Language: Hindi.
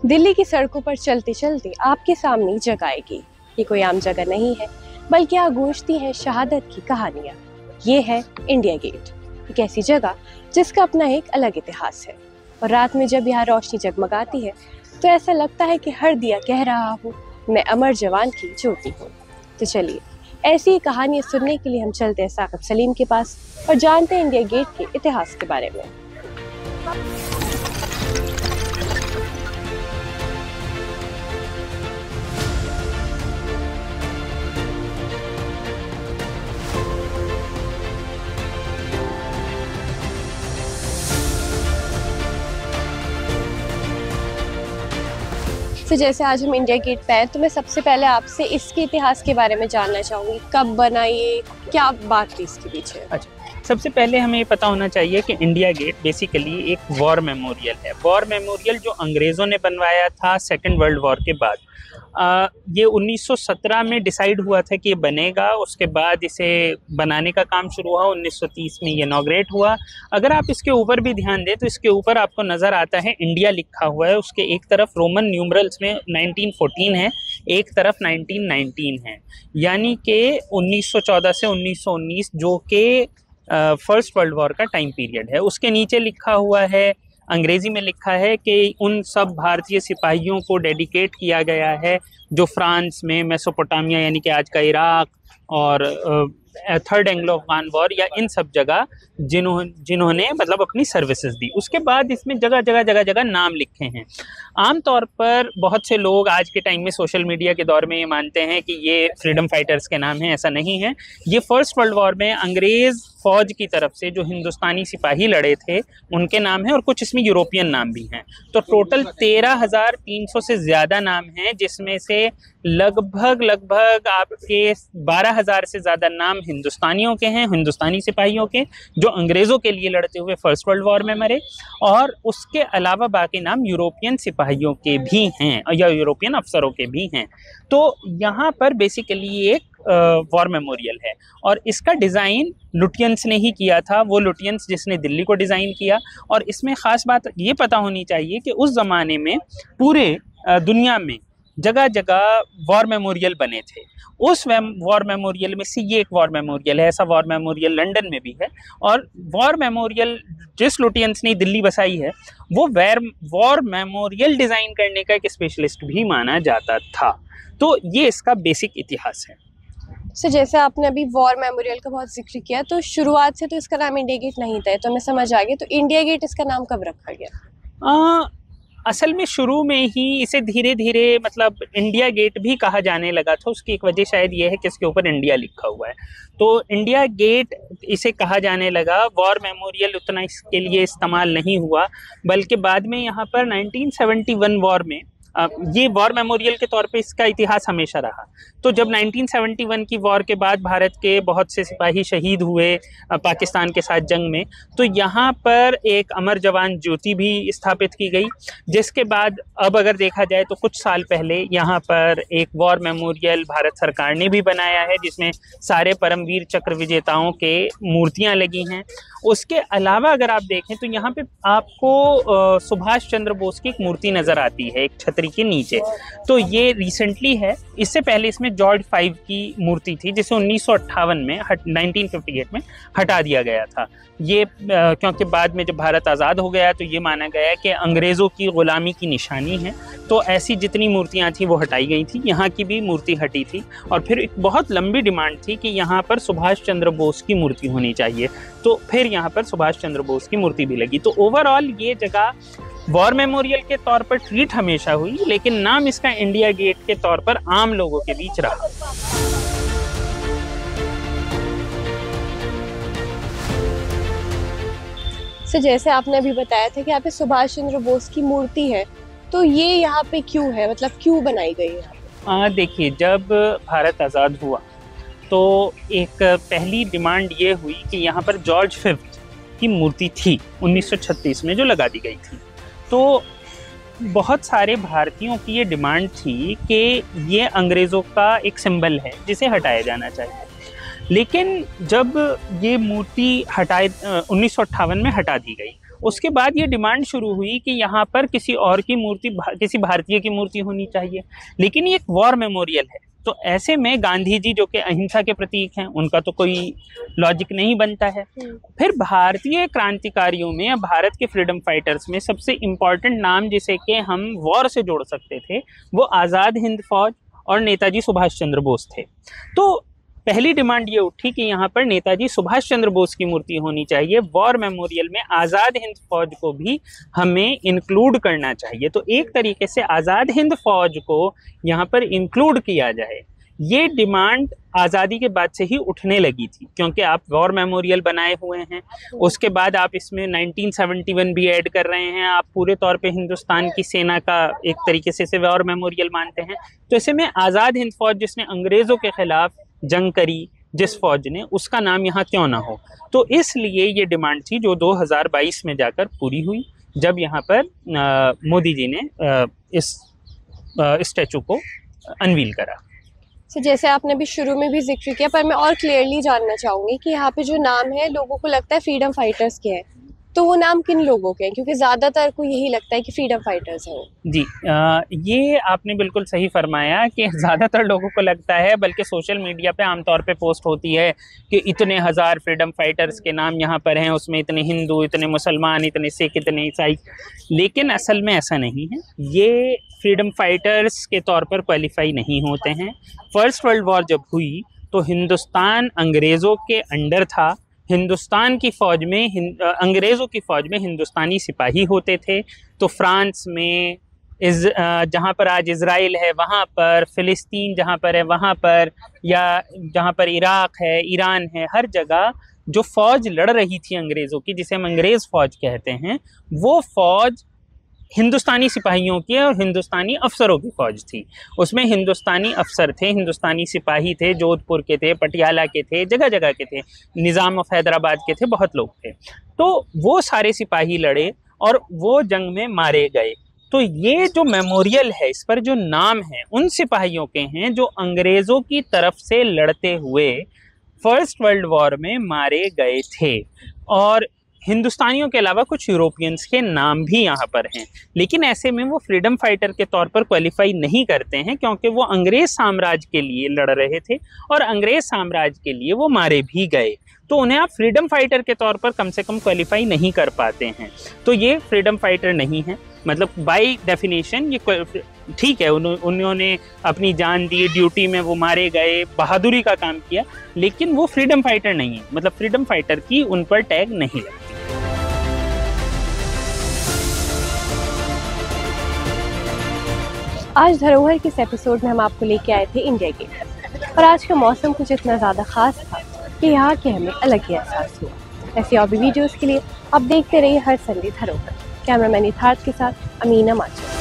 दिल्ली की सड़कों पर चलते चलते आपके सामने जगह आएगी। ये कोई आम जगह नहीं है, बल्कि यहाँ गूंजती है शहादत की कहानियाँ। ये है इंडिया गेट, एक ऐसी जगह जिसका अपना एक अलग इतिहास है। और रात में जब यहाँ रोशनी जगमगाती है तो ऐसा लगता है कि हर दिया कह रहा हो, मैं अमर जवान की ज्योति हूँ। तो चलिए ऐसी ही कहानियाँ सुनने के लिए हम चलते हैं साकिब सलीम के पास और जानते हैं इंडिया गेट के इतिहास के बारे में। तो जैसे आज हम इंडिया गेट पे हैं, तो मैं सबसे पहले आपसे इसके इतिहास के बारे में जानना चाहूँगी। कब बना ये, क्या बात थी इसके पीछे? अच्छा, सबसे पहले हमें ये पता होना चाहिए कि इंडिया गेट बेसिकली एक वॉर मेमोरियल है। वॉर मेमोरियल जो अंग्रेज़ों ने बनवाया था सेकेंड वर्ल्ड वॉर के बाद। ये 1917 में डिसाइड हुआ था कि ये बनेगा। उसके बाद इसे बनाने का काम शुरू हुआ, 1930 में ये इनॉग्रेट हुआ। अगर आप इसके ऊपर भी ध्यान दें तो इसके ऊपर आपको नज़र आता है इंडिया लिखा हुआ है। उसके एक तरफ रोमन न्यूमरल्स में 1914 है, एक तरफ 1919 है, यानी कि 1914 से 1919 जो कि फर्स्ट वर्ल्ड वॉर का टाइम पीरियड है। उसके नीचे लिखा हुआ है, अंग्रेजी में लिखा है कि उन सब भारतीय सिपाहियों को डेडिकेट किया गया है जो फ्रांस में मेसोपोटामिया यानी कि आज का इराक और थर्ड एंग्लो अफगान वॉर या इन सब जगह जिन्होंने मतलब अपनी सर्विसेज दी। उसके बाद इसमें जगह जगह नाम लिखे हैं। आमतौर पर बहुत से लोग आज के टाइम में सोशल मीडिया के दौर में ये मानते हैं कि ये फ्रीडम फाइटर्स के नाम हैं। ऐसा नहीं है। ये फर्स्ट वर्ल्ड वॉर में अंग्रेज़ फौज की तरफ से जो हिंदुस्तानी सिपाही लड़े थे उनके नाम हैं और कुछ इसमें यूरोपियन नाम भी हैं। तो टोटल 13,300 से ज़्यादा नाम हैं, जिसमें से लगभग आपके 12,000 से ज़्यादा नाम हिंदुस्तानियों के हैं, हिंदुस्तानी सिपाहियों के जो अंग्रेज़ों के लिए लड़ते हुए फर्स्ट वर्ल्ड वॉर में मरे। और उसके अलावा बाकी नाम यूरोपियन सिपाहियों के भी हैं या यूरोपियन अफसरों के भी हैं। तो यहाँ पर बेसिकली एक वॉर मेमोरियल है और इसका डिज़ाइन लुटियंस ने ही किया था। वो लुटियंस जिसने दिल्ली को डिज़ाइन किया। और इसमें ख़ास बात ये पता होनी चाहिए कि उस ज़माने में पूरे दुनिया में जगह जगह वॉर मेमोरियल बने थे। उस वॉर मेमोरियल में से ये एक वॉर मेमोरियल है। ऐसा वॉर मेमोरियल लंदन में भी है। और वॉर मेमोरियल जिस लुटियंस ने दिल्ली बसाई है वो वॉर मेमोरियल डिज़ाइन करने का एक स्पेशलिस्ट भी माना जाता था। तो ये इसका बेसिक इतिहास है। तो जैसे आपने अभी वॉर मेमोरियल का बहुत जिक्र किया, तो शुरुआत से तो इसका नाम इंडिया गेट नहीं था, तो हमें समझ आ गया। तो इंडिया गेट इसका नाम कब रखा गया? असल में शुरू में ही इसे धीरे धीरे मतलब इंडिया गेट भी कहा जाने लगा था। उसकी एक वजह शायद ये है कि इसके ऊपर इंडिया लिखा हुआ है, तो इंडिया गेट इसे कहा जाने लगा। वॉर मेमोरियल उतना इसके लिए इस्तेमाल नहीं हुआ, बल्कि बाद में यहाँ पर 1971 वॉर में ये वॉर मेमोरियल के तौर पे इसका इतिहास हमेशा रहा। तो जब 1971 की वॉर के बाद भारत के बहुत से सिपाही शहीद हुए पाकिस्तान के साथ जंग में, तो यहाँ पर एक अमर जवान ज्योति भी स्थापित की गई। जिसके बाद अब अगर देखा जाए तो कुछ साल पहले यहाँ पर एक वॉर मेमोरियल भारत सरकार ने भी बनाया है, जिसमें सारे परमवीर चक्र विजेताओं के मूर्तियाँ लगी हैं। उसके अलावा अगर आप देखें तो यहाँ पे आपको सुभाष चंद्र बोस की एक मूर्ति नज़र आती है एक छतरी के नीचे। तो ये रिसेंटली है। इससे पहले इसमें जॉर्ज 5 की मूर्ति थी जिसे 1958 में 1958 में हटा दिया गया था। ये क्योंकि बाद में जब भारत आज़ाद हो गया तो ये माना गया कि अंग्रेज़ों की ग़ुलामी की निशानी है, तो ऐसी जितनी मूर्तियाँ थी वो हटाई गई थी। यहाँ की भी मूर्ति हटी थी और फिर एक बहुत लंबी डिमांड थी कि यहाँ पर सुभाष चंद्र बोस की मूर्ति होनी चाहिए, तो फिर यहाँ पर सुभाष चंद्र बोस की मूर्ति भी लगी। तो ओवरऑल ये जगह वॉर मेमोरियल के तौर पर ट्रीट हमेशा हुई, लेकिन नाम इसका इंडिया गेट के तौर पर आम लोगों के बीच रहा। तो जैसे आपने अभी बताया था कि यहाँ पे सुभाष चंद्र बोस की मूर्ति है, तो ये यहाँ पे क्यों है, मतलब क्यों बनाई गई है? देखिए, जब भारत आज़ाद हुआ तो एक पहली डिमांड ये हुई कि यहाँ पर जॉर्ज 5 की मूर्ति थी 1936 में जो लगा दी गई थी। तो बहुत सारे भारतीयों की ये डिमांड थी कि ये अंग्रेज़ों का एक सिंबल है जिसे हटाया जाना चाहिए। लेकिन जब ये मूर्ति 1958 में हटा दी गई, उसके बाद ये डिमांड शुरू हुई कि यहाँ पर किसी और की मूर्ति, किसी भारतीय की मूर्ति होनी चाहिए, लेकिन ये एक वॉर मेमोरियल है। तो ऐसे में गांधी जी जो कि अहिंसा के प्रतीक हैं, उनका तो कोई लॉजिक नहीं बनता है। फिर भारतीय क्रांतिकारियों में या भारत के फ्रीडम फाइटर्स में सबसे इम्पोर्टेंट नाम जिसे कि हम वॉर से जोड़ सकते थे वो आज़ाद हिंद फौज और नेताजी सुभाष चंद्र बोस थे। तो पहली डिमांड ये उठी कि यहाँ पर नेताजी सुभाष चंद्र बोस की मूर्ति होनी चाहिए, वॉर मेमोरियल में आज़ाद हिंद फौज को भी हमें इंक्लूड करना चाहिए। तो एक तरीके से आज़ाद हिंद फौज को यहाँ पर इंक्लूड किया जाए, ये डिमांड आज़ादी के बाद से ही उठने लगी थी, क्योंकि आप वॉर मेमोरियल बनाए हुए हैं, उसके बाद आप इसमें 1971 भी ऐड कर रहे हैं, आप पूरे तौर पे हिंदुस्तान की सेना का एक तरीके से इसे वॉर मेमोरियल मानते हैं। तो ऐसे में आज़ाद हिंद फौज जिसने अंग्रेज़ों के खिलाफ जंग करी जिस फौज ने, उसका नाम यहाँ क्यों ना हो। तो इसलिए ये डिमांड थी जो 2022 में जाकर पूरी हुई, जब यहाँ पर मोदी जी ने इस स्टैचू को अनवील करा। तो जैसे आपने अभी शुरू में भी जिक्र किया, पर मैं और क्लियरली जानना चाहूँगी कि यहाँ पे जो नाम है लोगों को लगता है फ्रीडम फाइटर्स के हैं, तो वो नाम किन लोगों के हैं? क्योंकि ज़्यादातर को यही लगता है कि फ्रीडम फाइटर्स हैं वो। जी, ये आपने बिल्कुल सही फरमाया कि ज़्यादातर लोगों को लगता है, बल्कि सोशल मीडिया पे आमतौर पे पोस्ट होती है कि इतने हज़ार फ्रीडम फाइटर्स के नाम यहाँ पर हैं, उसमें इतने हिंदू, इतने मुसलमान, इतने सिख, इतने ईसाई, लेकिन असल में ऐसा नहीं है। ये फ्रीडम फाइटर्स के तौर पर क्वालिफाई नहीं होते हैं। फर्स्ट वर्ल्ड वॉर जब हुई तो हिंदुस्तान अंग्रेज़ों के अंडर था। हिंदुस्तान की फ़ौज में अंग्रेज़ों की फ़ौज में हिंदुस्तानी सिपाही होते थे। तो फ्रांस में जहाँ पर आज इज़राइल है वहाँ पर, फ़िलिस्तीन जहाँ पर है वहाँ पर, या जहाँ पर इराक़ है, ईरान है, हर जगह जो फ़ौज लड़ रही थी अंग्रेज़ों की, जिसे हम अंग्रेज़ फ़ौज कहते हैं, वो फ़ौज हिंदुस्तानी सिपाहियों की और हिंदुस्तानी अफसरों की फ़ौज थी। उसमें हिंदुस्तानी अफसर थे, हिंदुस्तानी सिपाही थे, जोधपुर के थे, पटियाला के थे, जगह जगह के थे, निज़ाम ऑफ हैदराबाद के थे, बहुत लोग थे। तो वो सारे सिपाही लड़े और वो जंग में मारे गए। तो ये जो मेमोरियल है, इस पर जो नाम है उन सिपाहियों के हैं जो अंग्रेज़ों की तरफ से लड़ते हुए फर्स्ट वर्ल्ड वॉर में मारे गए थे। और हिंदुस्तानियों के अलावा कुछ यूरोपियंस के नाम भी यहाँ पर हैं, लेकिन ऐसे में वो फ्रीडम फाइटर के तौर पर क्वालिफाई नहीं करते हैं, क्योंकि वो अंग्रेज़ साम्राज्य के लिए लड़ रहे थे और अंग्रेज़ साम्राज्य के लिए वो मारे भी गए। तो उन्हें आप फ्रीडम फाइटर के तौर पर कम से कम क्वालिफाई नहीं कर पाते हैं। तो ये फ्रीडम फाइटर नहीं है, मतलब बाय डेफिनेशन ये ठीक है, उन्होंने अपनी जान दी, ड्यूटी में वो मारे गए, बहादुरी का काम किया, लेकिन वो फ्रीडम फाइटर नहीं है, मतलब फ्रीडम फाइटर की उन पर टैग नहीं लगती। आज धरोहर के इस एपिसोड में हम आपको लेके आए थे इंडिया गेट, और आज का मौसम कुछ इतना ज़्यादा ख़ास था कि यहाँ के हमें अलग ही एहसास हुआ। ऐसी और भी वीडियोज़ के लिए आप देखते रहिए हर संडे धरोहर। कैमरामैन इथार्थ के साथ अमीना माचा।